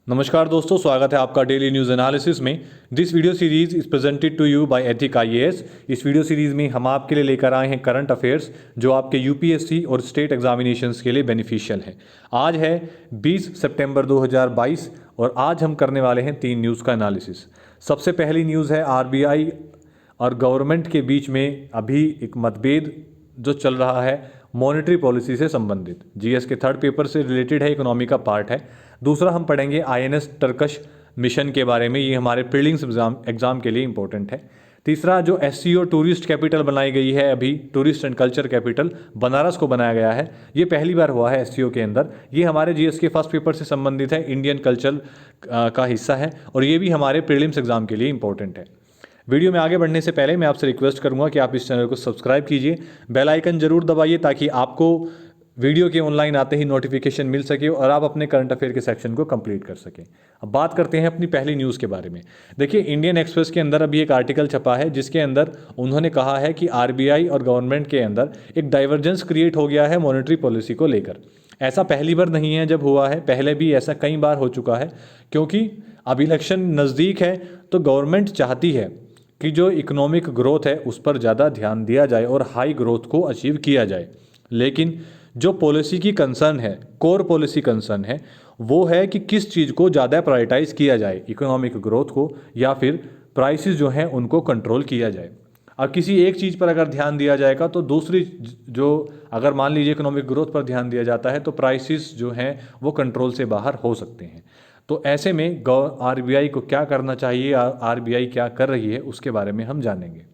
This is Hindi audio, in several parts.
नमस्कार दोस्तों, स्वागत है आपका डेली न्यूज़ एनालिसिस में। This video series is presented to you by ethic IAS. इस वीडियो सीरीज में हम आपके लिए लेकर आए हैं करंट अफेयर्स जो आपके यूपीएससी और स्टेट एग्जामिनेशंस के लिए बेनिफिशियल है। आज है 20 सितंबर 2022 और आज हम करने वाले हैं 3 न्यूज़ का एनालिसिस। सबसे पहली न्यूज़ है आरबीआई और गवर्नमेंट के बीच में अभी एक मतभेद जो चल रहा है मॉनेटरी पॉलिसी से संबंधित। जीएस के थर्ड पेपर से रिलेटेड है, इकोनॉमी का पार्ट है। दूसरा हम पढ़ेंगे आईएनएस टर्कश मिशन के बारे में, ये हमारे प्रीलिम्स एग्जाम के लिए इंपॉर्टेंट है। तीसरा जो एससीओ टूरिस्ट कैपिटल बनाई गई है, अभी tourist and culture capital Banaras को बनाया गया है, ये पहली बार हुआ है एससीओ के अंदर। ये हमारे जीएस के फर्स्ट पेपर से संबंधित है, इंडियन कल्चर का हिस्सा है और ये भी हमारे प्रीलिम्स एग्जाम के लिए इंपॉर्टेंट है। वीडियो में आगे बढ़ने से पहले मैं आपसे रिक्वेस्ट करूंगा कि आप इस चैनल को सब्सक्राइब कीजिए, बेल आइकन जरूर दबाइए ताकि आपको वीडियो के ऑनलाइन आते ही नोटिफिकेशन मिल सके और आप अपने करंट अफेयर के सेक्शन को कंप्लीट कर सकें। अब बात करते हैं अपनी पहली न्यूज़ के बारे में। देखिए, इंडियन एक्सप्रेस के अंदर अभी एक आर्टिकल छपा है जिसके अंदर उन्होंने कहा है कि आरबीआई और गवर्नमेंट के अंदर एक डाइवर्जेंस क्रिएट हो गया है मॉनेटरी पॉलिसी को लेकर। ऐसा पहली बार नहीं है जब हुआ है, पहले भी ऐसा कई बार हो चुका है, क्योंकि अब इलेक्शन नज़दीक है तो गवर्नमेंट चाहती है कि जो इकोनॉमिक ग्रोथ है उस पर ज़्यादा ध्यान दिया जाए और हाई ग्रोथ को अचीव किया जाए। लेकिन जो पॉलिसी की कंसर्न है, कोर पॉलिसी कंसर्न है, वो है कि किस चीज़ को ज़्यादा प्रायोरिटाइज किया जाए, इकोनॉमिक ग्रोथ को या फिर प्राइसेस जो हैं उनको कंट्रोल किया जाए। अब किसी एक चीज़ पर अगर ध्यान दिया जाएगा तो दूसरी जो, अगर मान लीजिए इकोनॉमिक ग्रोथ पर ध्यान दिया जाता है तो प्राइसेस जो हैं वो कंट्रोल से बाहर हो सकते हैं। तो ऐसे में आरबीआई को क्या करना चाहिए, आरबीआई क्या कर रही है, उसके बारे में हम जानेंगे।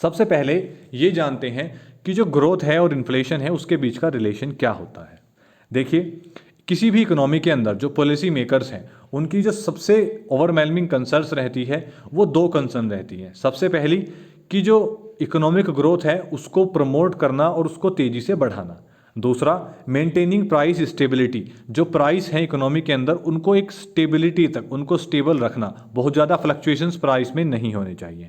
सबसे पहले ये जानते हैं कि जो ग्रोथ है और इन्फ्लेशन है उसके बीच का रिलेशन क्या होता है। देखिए, किसी भी इकोनॉमी के अंदर जो पॉलिसी मेकर्स हैं उनकी जो सबसे ओवरवेलमिंग कंसर्न्स रहती है वो 2 कंसर्न रहती हैं। सबसे पहली कि जो इकोनॉमिक ग्रोथ है उसको प्रमोट करना और उसको तेज़ी से बढ़ाना। दूसरा, मेंटेनिंग प्राइस स्टेबिलिटी, जो प्राइस हैं इकोनॉमी के अंदर उनको एक स्टेबिलिटी तक, उनको स्टेबल रखना, बहुत ज़्यादा फ्लक्चुएशंस प्राइस में नहीं होने चाहिए।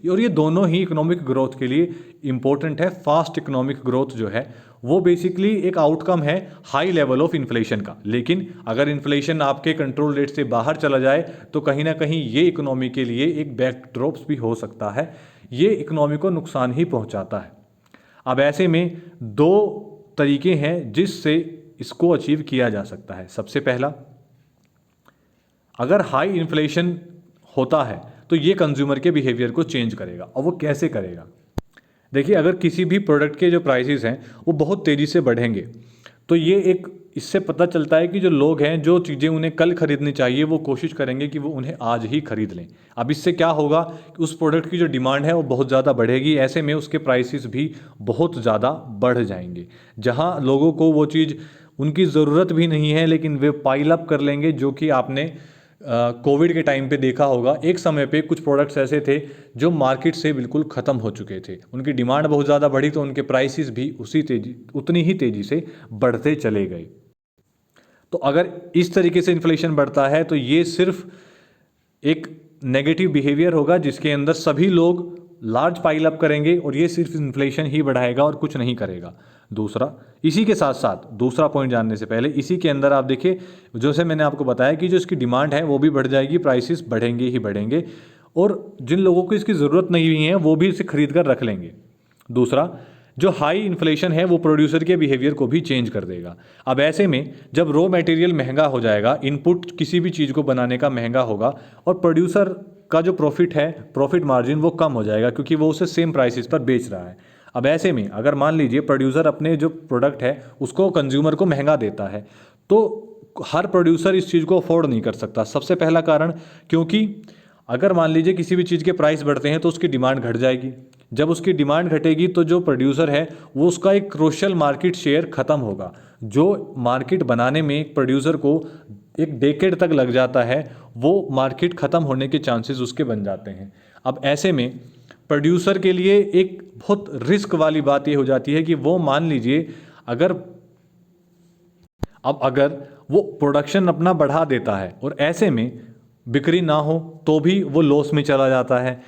और ये दोनों ही इकोनॉमिक ग्रोथ के लिए इंपॉर्टेंट है। फास्ट इकोनॉमिक ग्रोथ जो है वो बेसिकली एक आउटकम है हाई लेवल ऑफ इन्फ्लेशन का। लेकिन अगर इन्फ्लेशन आपके कंट्रोल रेट से बाहर चला जाए तो कहीं ना कहीं ये इकोनॉमी के लिए एक बैकड्रॉप्स भी हो सकता है, ये इकोनॉमी को नुकसान ही पहुंचाता है। अब ऐसे में 2 तरीके हैं जिससे इसको अचीव किया जा सकता है। सबसे पहला, अगर हाई इन्फ्लेशन होता है तो ये कंज्यूमर के बिहेवियर को चेंज करेगा। और वो कैसे करेगा? देखिए, अगर किसी भी प्रोडक्ट के जो प्राइसेस हैं वो बहुत तेज़ी से बढ़ेंगे तो ये एक, इससे पता चलता है कि जो लोग हैं, जो चीज़ें उन्हें कल खरीदनी चाहिए वो कोशिश करेंगे कि वो उन्हें आज ही खरीद लें। अब इससे क्या होगा कि उस प्रोडक्ट की जो डिमांड है वो बहुत ज़्यादा बढ़ेगी, ऐसे में उसके प्राइसेस भी बहुत ज़्यादा बढ़ जाएंगे। जहां लोगों को वो चीज़ उनकी ज़रूरत भी नहीं है लेकिन वे पाइल अप कर लेंगे, जो कि आपने कोविड के टाइम पे देखा होगा। एक समय पे कुछ प्रोडक्ट्स ऐसे थे जो मार्केट से बिल्कुल ख़त्म हो चुके थे, उनकी डिमांड बहुत ज़्यादा बढ़ी तो उनके प्राइसेस भी उतनी ही तेज़ी से बढ़ते चले गए। तो अगर इस तरीके से इन्फ्लेशन बढ़ता है तो ये सिर्फ एक नेगेटिव बिहेवियर होगा जिसके अंदर सभी लोग लार्ज पाइल अप करेंगे और ये सिर्फ इन्फ्लेशन ही बढ़ाएगा और कुछ नहीं करेगा। दूसरा, इसी के साथ साथ दूसरा पॉइंट जानने से पहले, इसी के अंदर आप देखिए, जैसे मैंने आपको बताया कि जो इसकी डिमांड है वो भी बढ़ जाएगी, प्राइसेस बढ़ेंगे ही बढ़ेंगे और जिन लोगों को इसकी ज़रूरत नहीं हुई है वो भी इसे खरीद कर रख लेंगे। दूसरा, जो हाई इन्फ्लेशन है वो प्रोड्यूसर के बिहेवियर को भी चेंज कर देगा। अब ऐसे में जब रॉ मटेरियल महंगा हो जाएगा, इनपुट किसी भी चीज़ को बनाने का महंगा होगा और प्रोड्यूसर का जो प्रॉफिट है, प्रॉफिट मार्जिन वो कम हो जाएगा क्योंकि वो उसे सेम प्राइसेस पर बेच रहा है। अब ऐसे में अगर मान लीजिए प्रोड्यूसर अपने जो प्रोडक्ट है उसको कंज्यूमर को महंगा देता है तो हर प्रोड्यूसर इस चीज़ को अफोर्ड नहीं कर सकता। सबसे पहला कारण, क्योंकि अगर मान लीजिए किसी भी चीज़ के प्राइस बढ़ते हैं तो उसकी डिमांड घट जाएगी। जब उसकी डिमांड घटेगी तो जो प्रोड्यूसर है वो, उसका एक क्रूशियल मार्केट शेयर ख़त्म होगा। जो मार्केट बनाने में एक प्रोड्यूसर को एक डेकेड तक लग जाता है वो मार्केट ख़त्म होने के चांसेस उसके बन जाते हैं। अब ऐसे में प्रोड्यूसर के लिए एक बहुत रिस्क वाली बात ये हो जाती है कि वो, मान लीजिए अगर वो प्रोडक्शन अपना बढ़ा देता है और ऐसे में बिक्री ना हो तो भी वो लॉस में चला जाता है।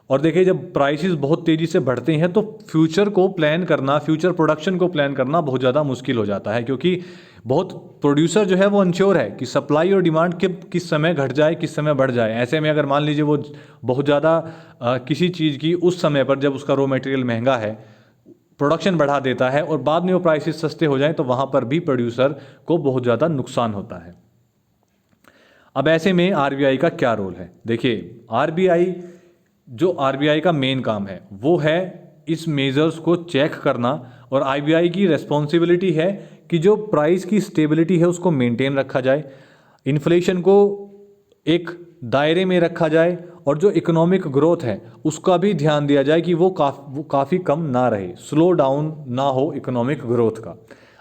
और देखिए जब प्राइसेस बहुत तेज़ी से बढ़ते हैं तो फ्यूचर को प्लान करना, फ्यूचर प्रोडक्शन को प्लान करना बहुत ज़्यादा मुश्किल हो जाता है, क्योंकि बहुत प्रोड्यूसर जो है वो अनश्योर है कि सप्लाई और डिमांड किस समय घट जाए, किस समय बढ़ जाए। ऐसे में अगर मान लीजिए वो बहुत ज़्यादा किसी चीज़ की उस समय पर जब उसका रॉ मटेरियल महंगा है प्रोडक्शन बढ़ा देता है और बाद में वो प्राइसेस सस्ते हो जाएं, तो वहाँ पर भी प्रोड्यूसर को बहुत ज़्यादा नुकसान होता है। अब ऐसे में आरबीआई का क्या रोल है? देखिए आरबीआई का मेन काम है वो है इस मेजर्स को चेक करना, और आरबीआई की रेस्पॉन्सिबिलिटी है कि जो प्राइस की स्टेबिलिटी है उसको मेंटेन रखा जाए, इन्फ्लेशन को एक दायरे में रखा जाए, और जो इकोनॉमिक ग्रोथ है उसका भी ध्यान दिया जाए कि वो काफ़ी कम ना रहे, स्लो डाउन ना हो इकोनॉमिक ग्रोथ का।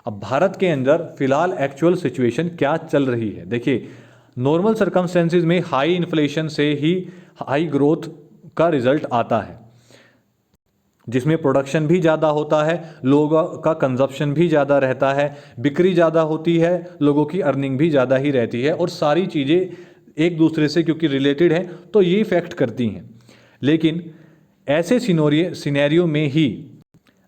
अब भारत के अंदर फिलहाल एक्चुअल सिचुएशन क्या चल रही है? देखिए नॉर्मल सर्कमस्टेंसेज में हाई इन्फ्लेशन से ही हाई ग्रोथ का रिजल्ट आता है, जिसमें प्रोडक्शन भी ज़्यादा होता है, लोगों का कंजप्शन भी ज़्यादा रहता है, बिक्री ज़्यादा होती है, लोगों की अर्निंग भी ज़्यादा ही रहती है, और सारी चीज़ें एक दूसरे से क्योंकि रिलेटेड हैं तो ये इफेक्ट करती हैं। लेकिन ऐसे सिनेरियो में ही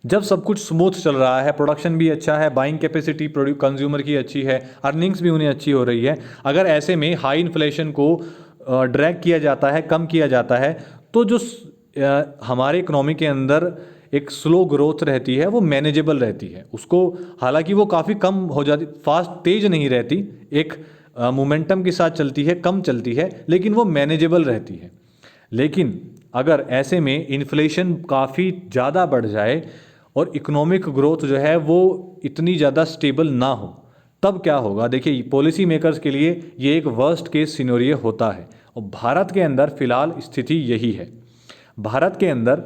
जब सब कुछ स्मूथ चल रहा है, प्रोडक्शन भी अच्छा है, बाइंग कैपेसिटी प्रोड्यूस की अच्छी है, अर्निंग्स भी उन्हें अच्छी हो रही है, अगर ऐसे में हाई इन्फ्लेशन को ड्रैग किया जाता है, कम किया जाता है, तो जो हमारे इकोनॉमी के अंदर एक स्लो ग्रोथ रहती है वो मैनेजेबल रहती है। उसको हालांकि वो काफ़ी कम हो जाती, फास्ट तेज नहीं रहती, एक मोमेंटम के साथ चलती है, कम चलती है, लेकिन वो मैनेजेबल रहती है। लेकिन अगर ऐसे में इन्फ्लेशन काफ़ी ज़्यादा बढ़ जाए और इकोनॉमिक ग्रोथ जो है वो इतनी ज़्यादा स्टेबल ना हो, तब क्या होगा? देखिए पॉलिसी मेकर्स के लिए ये एक वर्स्ट केस सिनेरियो होता है, और भारत के अंदर फिलहाल स्थिति यही है। भारत के अंदर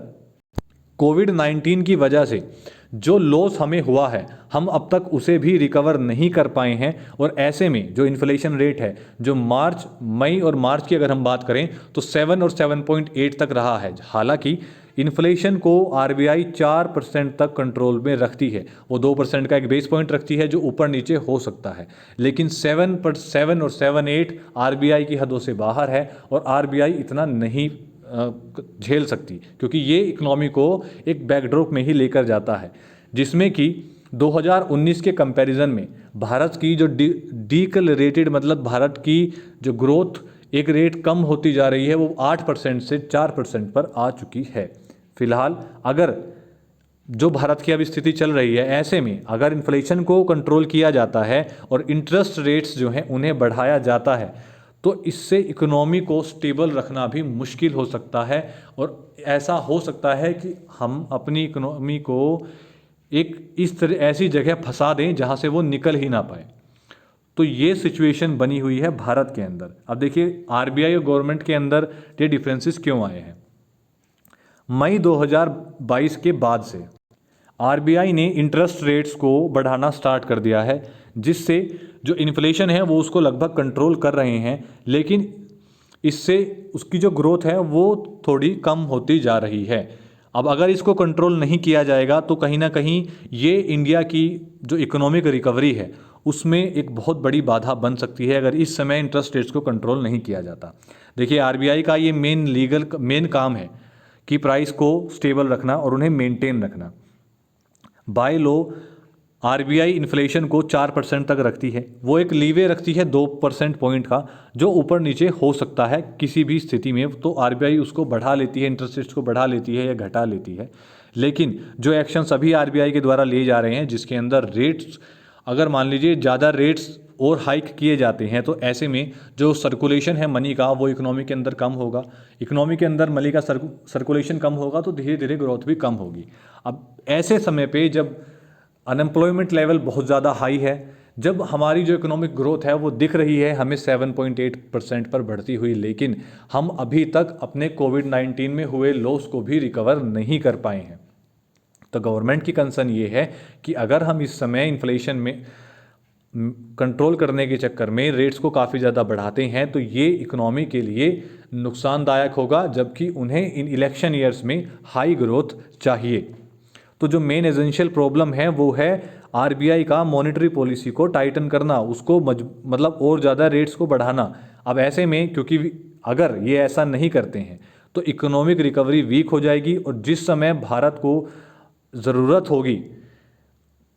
कोविड-19 की वजह से जो लॉस हमें हुआ है हम अब तक उसे भी रिकवर नहीं कर पाए हैं, और ऐसे में जो इन्फ्लेशन रेट है जो मई और मार्च की अगर हम बात करें तो 7 और 7.8 तक रहा है। हालांकि इन्फ्लेशन को आरबीआई 4% तक कंट्रोल में रखती है, वो 2% का एक बेस पॉइंट रखती है जो ऊपर नीचे हो सकता है, लेकिन 7 और 7.8 आरबीआई की हदों से बाहर है, और आरबीआई इतना नहीं झेल सकती, क्योंकि ये इकोनॉमी को एक बैकड्रॉप में ही लेकर जाता है, जिसमें कि 2019 के कंपैरिजन में भारत की जो डीकलरेटेड मतलब भारत की जो ग्रोथ एक रेट कम होती जा रही है वो 8% से 4% पर आ चुकी है फिलहाल। अगर जो भारत की अब स्थिति चल रही है, ऐसे में अगर इन्फ्लेशन को कंट्रोल किया जाता है और इंटरेस्ट रेट्स जो हैं उन्हें बढ़ाया जाता है, तो इससे इकोनॉमी को स्टेबल रखना भी मुश्किल हो सकता है, और ऐसा हो सकता है कि हम अपनी इकोनॉमी को एक इस तरह ऐसी जगह फंसा दें जहां से वो निकल ही ना पाए। तो ये सिचुएशन बनी हुई है भारत के अंदर। अब देखिए आरबीआई और गवर्नमेंट के अंदर ये डिफरेंसेस क्यों आए हैं? मई 2022 के बाद से आरबीआई ने इंटरेस्ट रेट्स को बढ़ाना स्टार्ट कर दिया है, जिससे जो इन्फ्लेशन है वो उसको लगभग कंट्रोल कर रहे हैं, लेकिन इससे उसकी जो ग्रोथ है वो थोड़ी कम होती जा रही है। अब अगर इसको कंट्रोल नहीं किया जाएगा तो कहीं ना कहीं ये इंडिया की जो इकोनॉमिक रिकवरी है उसमें एक बहुत बड़ी बाधा बन सकती है, अगर इस समय इंटरेस्ट रेट्स को कंट्रोल नहीं किया जाता। देखिए आरबीआई का ये मेन काम है कि प्राइस को स्टेबल रखना और उन्हें मेंटेन रखना। बाय लॉ आरबीआई इन्फ्लेशन को 4% तक रखती है, वो एक लीवे रखती है 2% पॉइंट का, जो ऊपर नीचे हो सकता है किसी भी स्थिति में, तो आरबीआई उसको बढ़ा लेती है, इंटरेस्ट रेट्स को बढ़ा लेती है या घटा लेती है। लेकिन जो एक्शन सभी आरबीआई के द्वारा लिए जा रहे हैं जिसके अंदर रेट्स, अगर मान लीजिए ज़्यादा रेट्स और हाइक किए जाते हैं तो ऐसे में जो सर्कुलेशन है मनी का वो इकोनॉमी के अंदर कम होगा, इकोनॉमी के अंदर मनी का सर्कुलेशन कम होगा तो धीरे धीरे ग्रोथ भी कम होगी। अब ऐसे समय पे जब अनएम्प्लॉयमेंट लेवल बहुत ज़्यादा हाई है, जब हमारी जो इकोनॉमिक ग्रोथ है वो दिख रही है हमें 7.8% पर बढ़ती हुई, लेकिन हम अभी तक अपने कोविड-19 में हुए लॉस को भी रिकवर नहीं कर पाए हैं। तो गवर्नमेंट की कंसर्न ये है कि अगर हम इस समय इन्फ्लेशन में कंट्रोल करने के चक्कर में रेट्स को काफ़ी ज़्यादा बढ़ाते हैं तो ये इकोनॉमी के लिए नुकसानदायक होगा, जबकि उन्हें इन इलेक्शन ईयर्स में हाई ग्रोथ चाहिए। तो जो मेन एसेंशियल प्रॉब्लम है वो है आरबीआई का मॉनेटरी पॉलिसी को टाइटन करना, उसको मतलब और ज़्यादा रेट्स को बढ़ाना। अब ऐसे में क्योंकि अगर ये ऐसा नहीं करते हैं तो इकोनॉमिक रिकवरी वीक हो जाएगी और जिस समय भारत को ज़रूरत होगी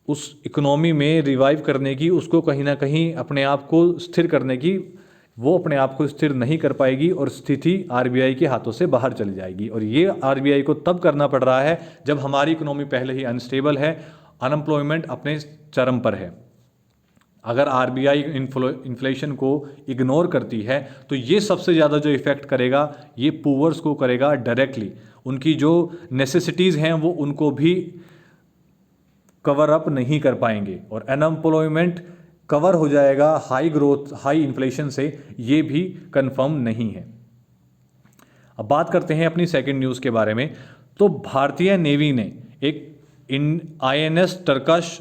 उस इकोनॉमी में रिवाइव करने की, उसको कहीं ना कहीं अपने आप को स्थिर करने की, वो अपने आप को स्थिर नहीं कर पाएगी और स्थिति आरबीआई के हाथों से बाहर चली जाएगी। और ये आरबीआई को तब करना पड़ रहा है जब हमारी इकोनॉमी पहले ही अनस्टेबल है, अनएम्प्लॉयमेंट अपने चरम पर है। अगर आरबीआई इन्फ्लेशन को इग्नोर करती है तो ये सबसे ज़्यादा जो इफ़ेक्ट करेगा ये पुअर्स को करेगा डायरेक्टली। उनकी जो नेसेसिटीज़ हैं वो उनको भी कवर अप नहीं कर पाएंगे और अनएम्प्लॉयमेंट कवर हो जाएगा हाई ग्रोथ हाई इन्फ्लेशन से, ये भी कंफर्म नहीं है। अब बात करते हैं अपनी सेकंड न्यूज़ के बारे में। तो भारतीय नेवी ने एक INS टर्कश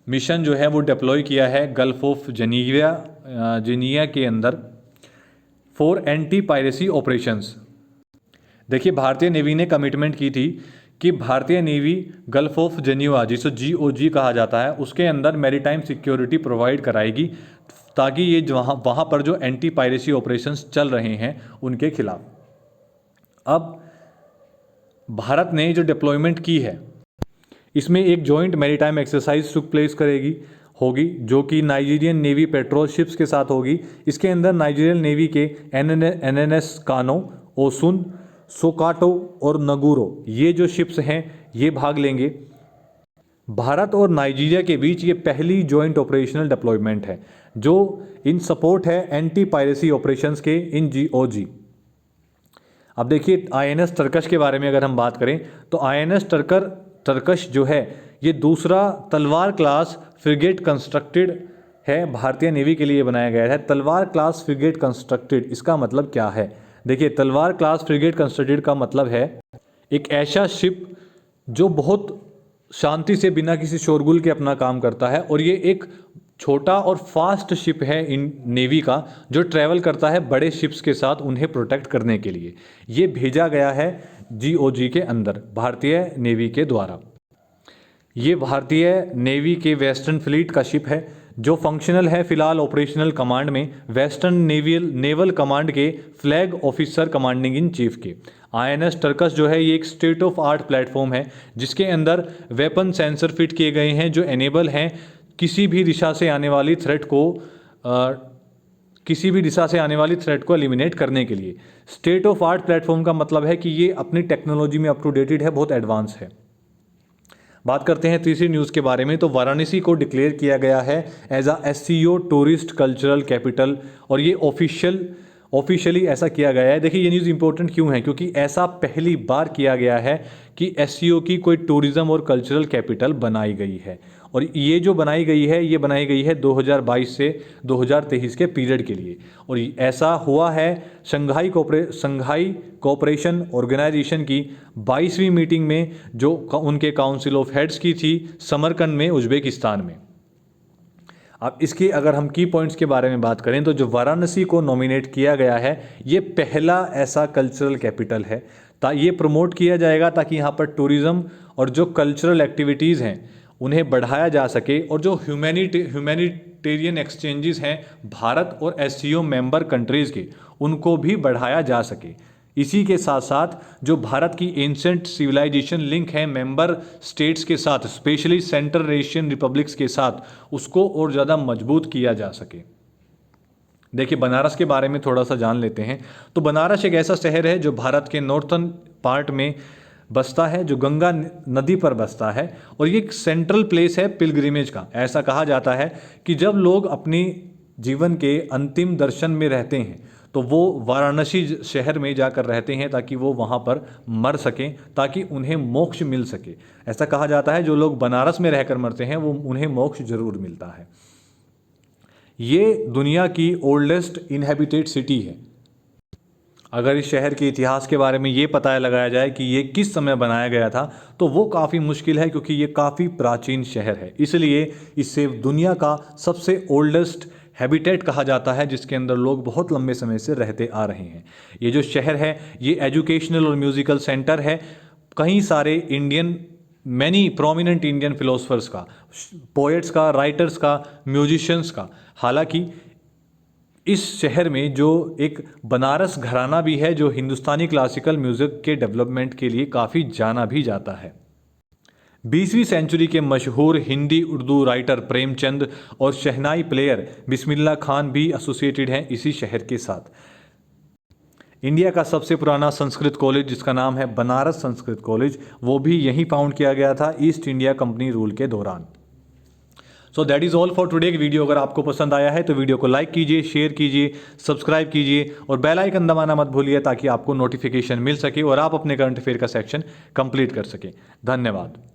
मिशन जो है वो डिप्लॉय किया है गल्फ ऑफ जिनिया के अंदर फॉर एंटी पायरेसी ऑपरेशंस। देखिए, भारतीय नेवी ने कमिटमेंट की थी कि भारतीय नेवी गल्फ ऑफ जिनिया, जिसे GOG कहा जाता है, उसके अंदर मैरीटाइम सिक्योरिटी प्रोवाइड कराएगी ताकि ये वहाँ पर जो एंटी पायरेसी ऑपरेशंस चल रहे हैं उनके खिलाफ। अब भारत ने जो डिप्लॉयमेंट की है इसमें एक joint maritime exercise took place होगी जो कि नाइजीरियन नेवी पेट्रोल शिप्स के साथ होगी। इसके अंदर नाइजीरियन नेवी के NNS कानो, ओसुन, सोकाटो और नगुरो, ये जो शिप्स हैं ये भाग लेंगे। भारत और नाइजीरिया के बीच ये पहली जॉइंट ऑपरेशनल डिप्लॉयमेंट है जो इन सपोर्ट है एंटी पायरेसी ऑपरेशंस के इन GOG। अब देखिए, INS टर्कश के बारे में अगर हम बात करें तो INS टर्कश जो है ये दूसरा तलवार क्लास फ्रिगेट कंस्ट्रक्टेड है, भारतीय नेवी के लिए बनाया गया है। तलवार क्लास फ्रिगेट कंस्ट्रक्टेड, इसका मतलब क्या है? देखिए, तलवार क्लास फ्रिगेट कंस्ट्रक्टेड का मतलब है एक ऐसा शिप जो बहुत शांति से बिना किसी शोरगुल के अपना काम करता है और ये एक छोटा और फास्ट शिप है इन नेवी का जो ट्रैवल करता है बड़े शिप्स के साथ उन्हें प्रोटेक्ट करने के लिए। ये भेजा गया है GOG के अंदर भारतीय नेवी के द्वारा। ये भारतीय नेवी के वेस्टर्न फ्लीट का शिप है जो फंक्शनल है फिलहाल ऑपरेशनल कमांड में वेस्टर्न नेवल कमांड के flag officer commanding in chief के। INS टर्कस जो है ये एक स्टेट ऑफ आर्ट प्लेटफॉर्म है जिसके अंदर वेपन सेंसर फिट किए गए हैं जो एनेबल हैं किसी भी दिशा से आने वाली थ्रेट को एलिमिनेट करने के लिए। स्टेट ऑफ आर्ट प्लेटफॉर्म का मतलब है कि ये अपनी टेक्नोलॉजी में अप टू डेटेड है, बहुत एडवांस है। बात करते हैं तीसरी न्यूज़ के बारे में। तो वाराणसी को डिक्लेयर किया गया है as SCO tourist cultural capital और ये ऑफिशियली ऐसा किया गया है। देखिए, ये न्यूज़ इंपॉर्टेंट क्यों है? क्योंकि ऐसा पहली बार किया गया है कि SCO की कोई टूरिज़्म और कल्चरल कैपिटल बनाई गई है और ये जो बनाई गई है 2022 से 2023 के पीरियड के लिए। और ऐसा हुआ है शंघाई कोऑपरेशन ऑर्गेनाइजेशन की 22वीं मीटिंग में जो उनके काउंसिल ऑफ हेड्स की थी समरकंद में, उज्बेकिस्तान में। अब इसके अगर हम की पॉइंट्स के बारे में बात करें तो जो वाराणसी को नॉमिनेट किया गया है ये पहला ऐसा कल्चरल कैपिटल है ये प्रमोट किया जाएगा ताकि यहाँ पर टूरिज़्म और जो कल्चरल एक्टिविटीज़ हैं उन्हें बढ़ाया जा सके और जो ह्यूमैनिटेरियन एक्सचेंजेस हैं भारत और SCO मेंबर कंट्रीज़ के उनको भी बढ़ाया जा सके। इसी के साथ साथ जो भारत की एंशंट सिविलाइजेशन लिंक है मेंबर स्टेट्स के साथ, स्पेशली सेंट्रल एशियन रिपब्लिक्स के साथ, उसको और ज़्यादा मजबूत किया जा सके। देखिए, बनारस के बारे में थोड़ा सा जान लेते हैं। तो बनारस एक ऐसा शहर है जो भारत के नॉर्थर्न पार्ट में बसता है, जो गंगा नदी पर बसता है और ये एक सेंट्रल प्लेस है पिलग्रिमेज का। ऐसा कहा जाता है कि जब लोग अपनी जीवन के अंतिम दर्शन में रहते हैं तो वो वाराणसी शहर में जाकर रहते हैं ताकि वो वहाँ पर मर सकें, ताकि उन्हें मोक्ष मिल सके। ऐसा कहा जाता है जो लोग बनारस में रहकर मरते हैं वो उन्हें मोक्ष जरूर मिलता है। ये दुनिया की ओल्डेस्ट इनहेबिटेड सिटी है। अगर इस शहर के इतिहास के बारे में ये पता लगाया जाए कि ये किस समय बनाया गया था तो वो काफ़ी मुश्किल है क्योंकि ये काफ़ी प्राचीन शहर है, इसलिए इसे दुनिया का सबसे ओल्डेस्ट हैबिटेट कहा जाता है जिसके अंदर लोग बहुत लंबे समय से रहते आ रहे हैं। ये जो शहर है ये एजुकेशनल और म्यूज़िकल सेंटर है। कई सारे मैनी प्रोमिनेंट इंडियन फिलोसफर्स का, पोएट्स का, राइटर्स का, म्यूजिशियंस का। हालांकि इस शहर में जो एक बनारस घराना भी है जो हिंदुस्तानी क्लासिकल म्यूज़िक के डेवलपमेंट के लिए काफ़ी जाना भी जाता है। 20वीं सेंचुरी के मशहूर हिंदी उर्दू राइटर प्रेमचंद और शहनाई प्लेयर बिस्मिल्लाह खान भी एसोसिएटेड हैं इसी शहर के साथ। इंडिया का सबसे पुराना संस्कृत कॉलेज जिसका नाम है बनारस संस्कृत कॉलेज, वो भी यहीं फाउंड किया गया था ईस्ट इंडिया कंपनी रूल के दौरान। So that is all for today. Video अगर आपको पसंद आया है तो वीडियो को लाइक कीजिए, शेयर कीजिए, सब्सक्राइब कीजिए और बेल आइकन दबाना मत भूलिए ताकि आपको नोटिफिकेशन मिल सके और आप अपने करंट अफेयर का सेक्शन कंप्लीट कर सकें। धन्यवाद।